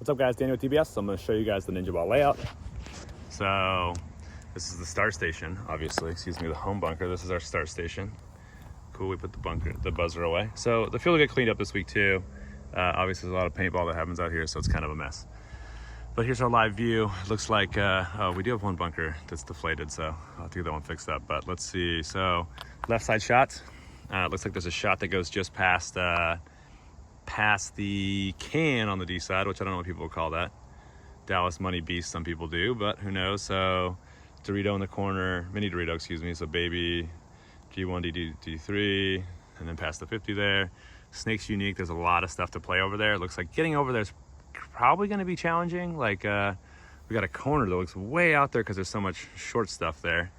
What's up guys, Daniel with TBS. So I'm going to show you guys the Ninjaball layout. So this is the start station, obviously, excuse me, the home bunker. This is our start station. Cool, we put the buzzer away. So the field will get cleaned up this week too. Obviously there's a lot of paintball that happens out here, so it's kind of a mess. But here's our live view. It looks like, oh, we do have one bunker that's deflated, so I'll have to get that one fixed up. But let's see, so left side shots. Looks like there's a shot that goes just past the can on the D side, which I don't know what people call that. Dallas Money Beast, some people do, but who knows. So Dorito in the corner, mini Dorito, excuse me. So baby, G1, D3, and then past the 50 there. Snake's unique, there's a lot of stuff to play over there. It looks like getting over there is probably gonna be challenging. Like we got a corner that looks way out there because there's so much short stuff there.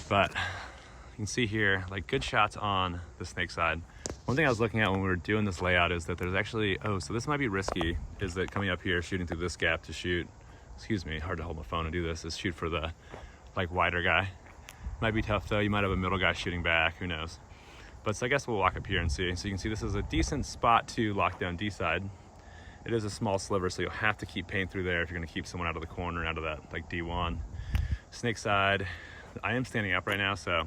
But you can see here, like good shots on the snake side. One thing I was looking at when we were doing this layout is that there's actually, oh, so this might be risky, is that coming up here, shooting through this gap to shoot, excuse me, hard to hold my phone and do this, is shoot for the like wider guy. Might be tough though, you might have a middle guy shooting back, who knows. But so I guess we'll walk up here and see. So you can see this is a decent spot to lock down D side. It is a small sliver, so you'll have to keep paint through there if you're gonna keep someone out of the corner, out of that like D1. Snake side, I am standing up right now, so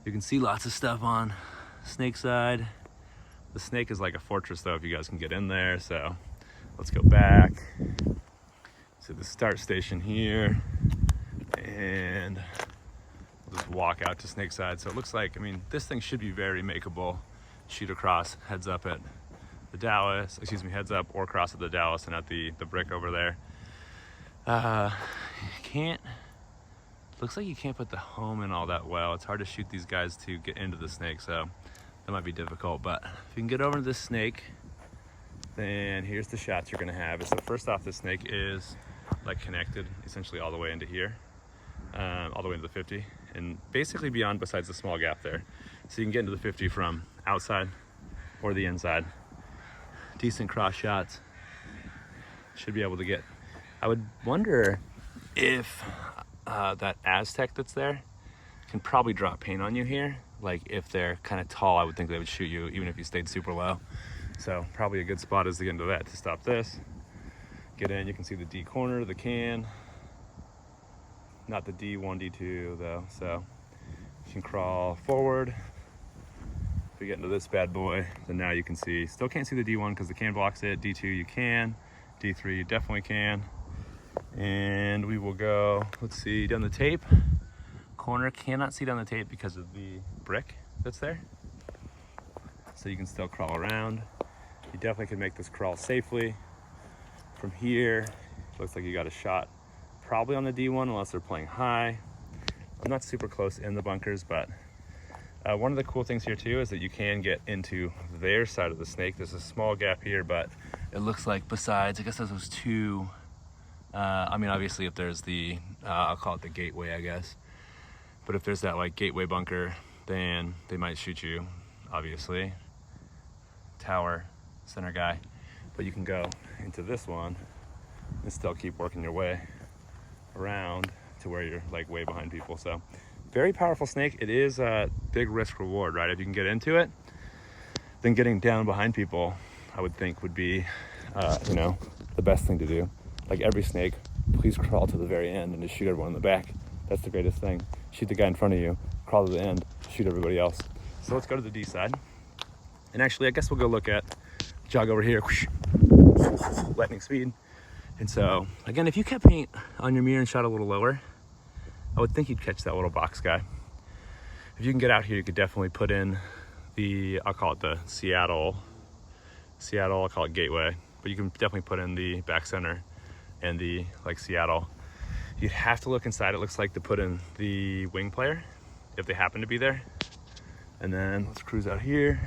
you can see lots of stuff on snake side. The snake is like a fortress though, if you guys can get in there. So let's go back to the start station here and we'll just walk out to snake side. So it looks like, I mean, this thing should be very makeable. Shoot across, heads up at the Dallas, excuse me, heads up or cross at the Dallas and at the brick over there. Looks like you can't put the home in all that well. It's hard to shoot these guys to get into the snake, so that might be difficult. But if you can get over to this snake, then here's the shots you're gonna have. So first off, the snake is like connected essentially all the way into here, all the way into the 50, and basically beyond besides the small gap there. So you can get into the 50 from outside or the inside. Decent cross shots. Should be able to get, I would wonder if that Aztec that's there can probably drop paint on you here. Like if they're kind of tall, I would think they would shoot you even if you stayed super low. So probably a good spot is to get into that to stop this. Get in, you can see the D corner, the can. Not the D1, D2 though. So you can crawl forward. If we get into this bad boy, then now you can see, still can't see the D1 because the can blocks it. D2 you can, D3 you definitely can. And we will go, let's see, down the tape. Corner, cannot see down the tape because of the brick that's there. So you can still crawl around. You definitely can make this crawl safely. From here, looks like you got a shot probably on the D1 unless they're playing high. I'm not super close in the bunkers, but one of the cool things here too is that you can get into their side of the snake. There's a small gap here, but it looks like besides, I guess those two, I mean, obviously if there's the, I'll call it the gateway, I guess. But if there's that like gateway bunker, then they might shoot you, obviously. Tower, center guy. But you can go into this one and still keep working your way around to where you're like way behind people. So very powerful snake. It is a big risk reward, right? If you can get into it, then getting down behind people, I would think would be, you know, the best thing to do. Like every snake, please crawl to the very end and just shoot everyone in the back. That's the greatest thing. Shoot the guy in front of you, crawl to the end, shoot everybody else. So let's go to the D side. And actually, I guess we'll go look at, jog over here, whoosh, lightning speed. And so, again, if you kept paint on your mirror and shot a little lower, I would think you'd catch that little box guy. If you can get out here, you could definitely put in the, I'll call it the Seattle, I'll call it gateway, but you can definitely put in the back center and the like Seattle. You'd have to look inside, it looks like, to put in the wing player if they happen to be there. And then let's cruise out here.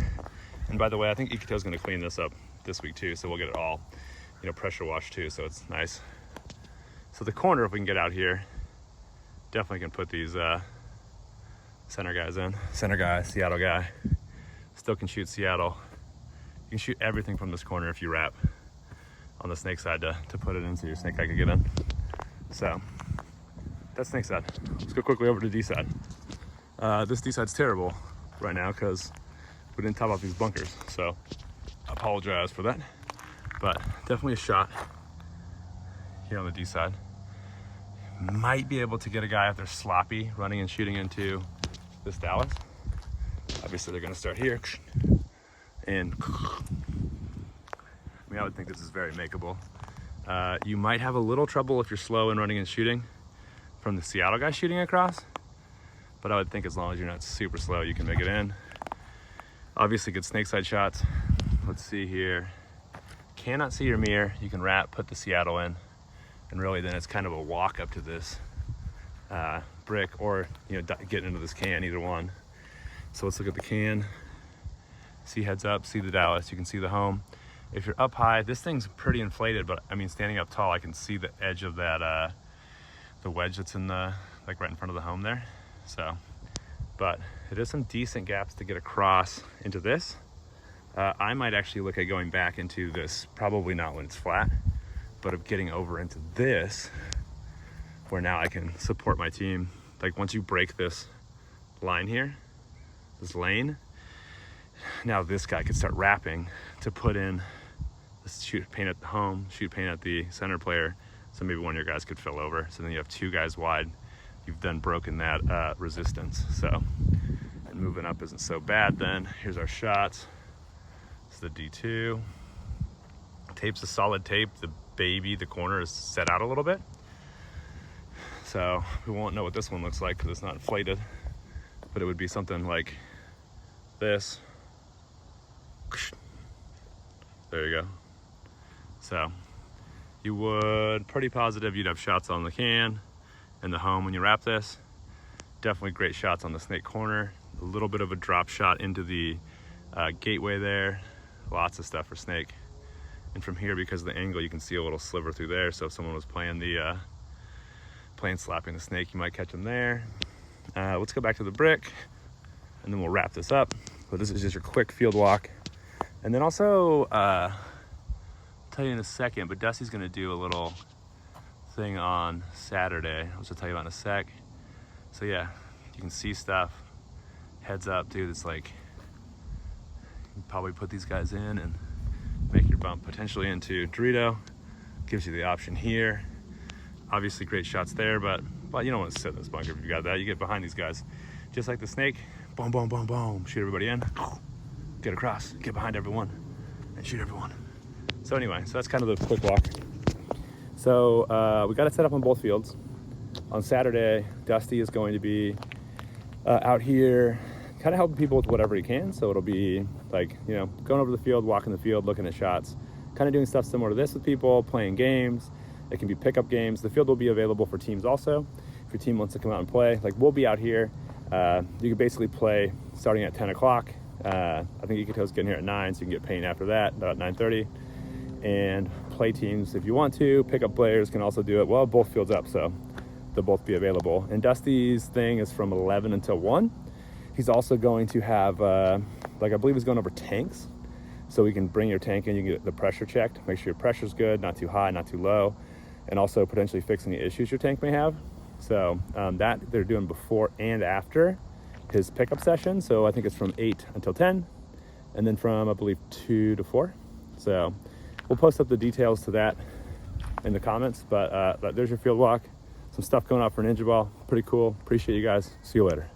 And by the way, I think Ikito's gonna clean this up this week too, so we'll get it all, you know, pressure washed too, so it's nice. So the corner, if we can get out here, definitely can put these center guys in. Center guy, Seattle guy. Still can shoot Seattle. You can shoot everything from this corner if you wrap on the snake side to put it in so your snake guy can get in. So that's snake side. Let's go quickly over to D side. This D side's terrible right now because we didn't top off these bunkers, so I apologize for that. but definitely a shot here on the D side. Might be able to get a guy out there sloppy, running and shooting into this Dallas. Obviously they're gonna start here, and I mean, I would think this is very makeable. You might have a little trouble if you're slow in running and shooting from the Seattle guy shooting across, but I would think as long as you're not super slow, you can make it in. Obviously good snake side shots. Let's see here. Cannot see your mirror. You can wrap, put the Seattle in, and really then it's kind of a walk up to this brick, or get into this can, either one. So let's look at the can. See heads up, see the Dallas, you can see the home. If you're up high, this thing's pretty inflated, but I mean, standing up tall, I can see the edge of that, the wedge that's in the, like right in front of the home there. So, but it is some decent gaps to get across into this. I might actually look at going back into this, probably not when it's flat, but of getting over into this, where now I can support my team. Like once you break this line here, this lane, now this guy could start wrapping to put in, shoot paint at the home, shoot paint at the center player, so maybe one of your guys could fill over. So then you have two guys wide. You've then broken that resistance. So, and moving up isn't so bad then. Here's our shots. This is the D2. Tape's a solid tape. The corner is set out a little bit. So we won't know what this one looks like because it's not inflated, but it would be something like this. There you go. So you would, pretty positive you'd have shots on the can and the home when you wrap this. Definitely great shots on the snake corner. A little bit of a drop shot into the gateway there. Lots of stuff for snake. And from here, because of the angle, you can see a little sliver through there. So if someone was playing slapping the snake, you might catch them there. Let's go back to the brick, and then we'll wrap this up. But this is just your quick field walk. And then also, I'll tell you in a second, but Dusty's gonna do a little thing on Saturday, which I'll tell you about in a sec. So yeah, you can see stuff. Heads up, dude, it's like, you can probably put these guys in and make your bump potentially into Dorito. Gives you the option here. Obviously great shots there, but you don't want to sit in this bunker if you got that. You get behind these guys. Just like the snake, boom, boom, boom, boom, shoot everybody in, get across, get behind everyone, and shoot everyone. So anyway, so that's kind of the quick walk. So we got it set up on both fields. On Saturday, Dusty is going to be out here kind of helping people with whatever he can. So it'll be like, going over the field, walking the field, looking at shots, kind of doing stuff similar to this with people, playing games. It can be pickup games. The field will be available for teams also. If your team wants to come out and play, like we'll be out here. You can basically play starting at 10 o'clock. I think Ikito's getting here at 9, so you can get paint after that, about 9:30. And play teams if you want to. Pickup players can also do it. Well, both fields up, so they'll both be available. And Dusty's thing is from 11 until 1. He's also going to have, I believe he's going over tanks. So we can bring your tank in, you can get the pressure checked, make sure your pressure's good, not too high, not too low, and also potentially fix any issues your tank may have. So that they're doing before and after his pickup session. So I think it's from 8 until 10, and then from, I believe, 2 to 4. So we'll post up the details to that in the comments, but there's your field walk. Some stuff going out for Ninjaball. Pretty cool. Appreciate you guys. See you later.